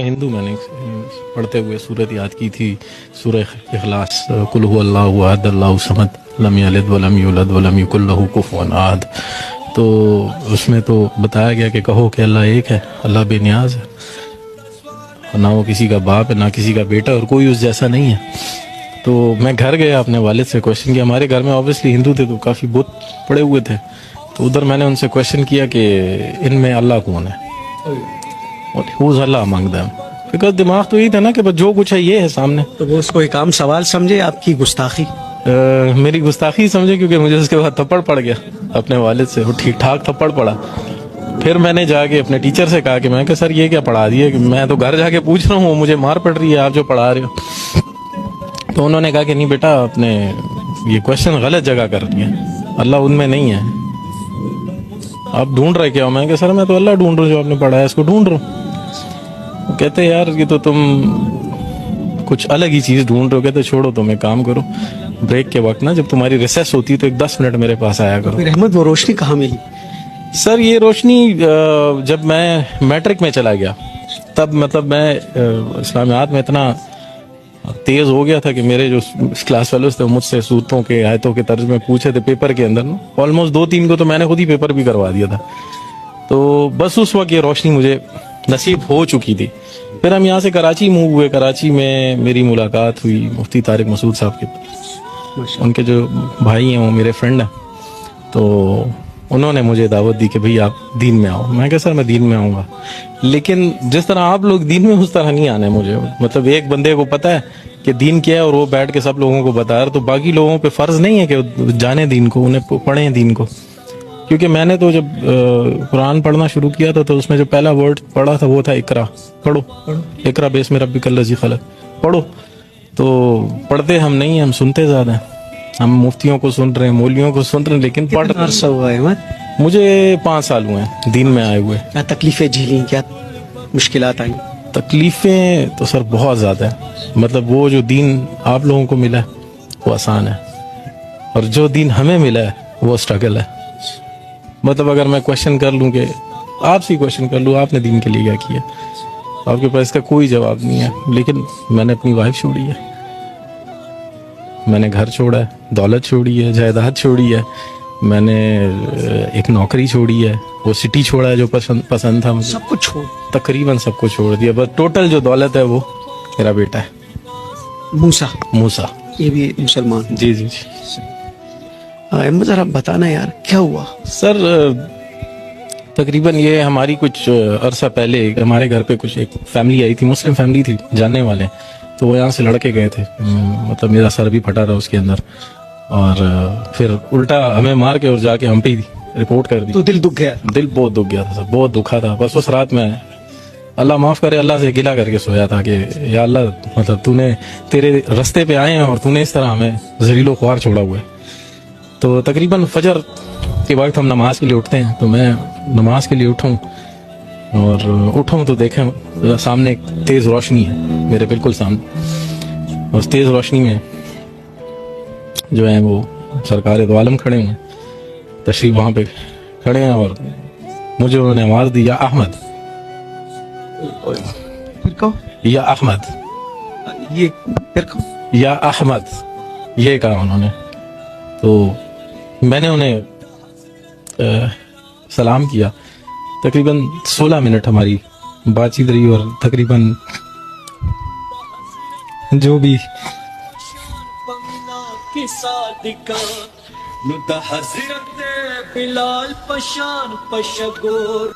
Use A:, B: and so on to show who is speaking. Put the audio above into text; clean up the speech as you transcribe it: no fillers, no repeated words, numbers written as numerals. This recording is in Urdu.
A: ہندو میں نے پڑھتے ہوئے صورت یاد کی تھی، سورہ اخلاص، قل هو اللہ احد اللہ الصمد لم یلد ولم یولد ولم یکن لہ کفوا احد. تو اس میں تو بتایا گیا کہ کہو کہ اللہ ایک ہے، اللہ بے نیاز ہے، نہ وہ کسی کا باپ ہے نہ کسی کا بیٹا، اور کوئی اس جیسا نہیں ہے. تو میں گھر گیا اپنے والد سے کویشچن کیا. ہمارے گھر میں اوبیسلی ہندو تھے تو کافی بت پڑے ہوئے تھے، تو ادھر میں نے ان سے کویشچن کیا کہ ان میں اللہ کون ہے، Who's Allah among them? Because دماغ تو یہی تھا نا کہ بس جو کچھ ہے یہ ہے سامنے.
B: تو وہ اس کو ایک عام سوال سمجھے آپ کی گستاخی؟
A: میری گستاخی سمجھے، کیونکہ مجھے اس کے بعد تھپڑ پڑ گیا اپنے والد سے، وہ ٹھیک ٹھاک تھپڑ پڑا. پھر میں نے جا کے اپنے ٹیچر سے کہا کہ میں کہ سر یہ کیا پڑھا دیے، کہ میں تو گھر جا کے پوچھ رہا ہوں، مجھے مار پڑ رہی ہے آپ جو پڑھا رہے ہو. تو انہوں نے کہا کہ نہیں بیٹا، آپ نے یہ کویشچن غلط جگہ کر دیا، اللہ ان میں نہیں ہے. آپ ڈھونڈ رہے کیا ہو؟ میں کہ سر میں تو اللہ ڈھونڈ رہا ہوں، جو آپ نے پڑھا ہے اس کو ڈھونڈ رہا ہوں. کہتے یار یہ تو تم کچھ الگ ہی چیز ڈھونڈ رہے ہو. کہتے چھوڑو تم ایک کام کرو، بریک کے وقت نا جب تمہاری ریسیس ہوتی ہے تو ایک 10 منٹ میرے پاس آیا کرو.
B: پھر احمد وہ روشنی کہاں ملی؟
A: سر یہ روشنی جب میں میٹرک میں چلا گیا تب مطلب میں اسلامیات میں اتنا تیز ہو گیا تھا کہ میرے جو کلاس فیلوز تھے مجھ سے صورتوں کے آیتوں کے طرز میں پوچھے تھے پیپر کے اندر. آلموسٹ 2-3 کو تو میں نے خود ہی پیپر بھی کروا دیا تھا. تو بس اس وقت یہ روشنی مجھے نصیب ہو چکی تھی. پھر ہم یہاں سے کراچی موو ہوئے. کراچی میں میری ملاقات ہوئی مفتی طارق مسعود صاحب کے، ان کے جو بھائی ہیں وہ میرے فرینڈ ہیں. تو انہوں نے مجھے دعوت دی کہ بھئی آپ دین میں آؤ. میں کہا سر میں دین میں آؤں گا، لیکن جس طرح آپ لوگ دین میں اس طرح نہیں آنے مجھے. مطلب ایک بندے کو پتہ ہے کہ دین کیا ہے اور وہ بیٹھ کے سب لوگوں کو بتا رہا، تو باقی لوگوں پہ فرض نہیں ہے کہ جانے دین کو، انہیں پڑھیں دین کو. کیونکہ میں نے تو جب قرآن پڑھنا شروع کیا تھا تو اس میں جو پہلا ورڈ پڑھا تھا وہ تھا اقرا. پڑھو اقرا بسم ربک الذی خلق، پڑھو. تو پڑھتے ہم نہیں ہیں، ہم سنتے زیادہ ہیں. ہم مفتیوں کو سن رہے ہیں، مولویوں کو سن رہے ہیں، لیکن پڑھ
B: کتنا عرصہ ہوا ہے احمد؟
A: مجھے 5 سال ہوئے ہیں دین میں آئے ہوئے.
B: کیا تکلیفیں جھیلیں، کیا مشکلات آئیں؟
A: تکلیفیں تو سر بہت زیادہ ہیں. مطلب وہ جو دین آپ لوگوں کو ملا ہے وہ آسان ہے، اور جو دین ہمیں ملا ہے وہ اسٹرگل ہے. مطلب اگر میں کویشچن کر لوں کہ آپ سے کویشچن کر لوں آپ نے دین کے لیے کیا کیا، آپ کے پاس اس کا کوئی جواب نہیں ہے. لیکن میں نے اپنی وائف چھوڑی ہے، میں نے گھر چھوڑا ہے، دولت چھوڑی ہے، جائیداد چھوڑی ہے، میں نے ایک نوکری چھوڑی ہے، وہ سٹی چھوڑا ہے جو پسند تھا مجھے،
B: سب کچھ چھوڑ،
A: تقریباً سب کو چھوڑ دیا. بس ٹوٹل جو دولت ہے وہ میرا بیٹا ہے موسیٰ.
B: یہ بھی مسلمان؟
A: جی جی.
B: احمد ذرا بتانا یار کیا ہوا؟
A: سر تقریباً یہ ہماری کچھ عرصہ پہلے ہمارے گھر پہ کچھ ایک فیملی آئی تھی، مسلم فیملی تھی جاننے والے، تو وہ یہاں سے لڑکے گئے تھے. مطلب میرا سر بھی پھٹا رہا اس کے اندر، اور پھر الٹا ہمیں مار کے اور جا کے ہم پہ رپورٹ کر دی.
B: تو دل دکھ گیا؟
A: دل بہت دکھ گیا تھا سر، بہت دکھا تھا. بس اس رات میں اللہ معاف کرے اللہ سے گلہ کر کے سویا تھا کہ یا اللہ مطلب تو نے تیرے رستے پہ آئے ہیں اور تو نے اس طرح ہمیں ذلیل و خوار چھوڑا ہوا ہے. تو تقریباً فجر کے وقت ہم نماز کے لیے اٹھتے ہیں، تو میں نماز کے لیے اٹھوں اور اٹھوں تو دیکھیں سامنے ایک تیز روشنی ہے میرے بالکل سامنے. اس تیز روشنی میں جو ہیں وہ سرکار دو عالم کھڑے ہیں، تشریف وہاں پہ کھڑے ہیں، اور مجھے انہوں نے آواز دی یا احمد.
B: پھر کہو
A: یا احمد،
B: یہ پھر کہو
A: یا احمد، یہ کہا انہوں نے. تو میں نے انہیں سلام کیا. تقریباً 16 منٹ ہماری بات چیت رہی، اور تقریباً جو بھی
C: حضرت بلال پشان پشگور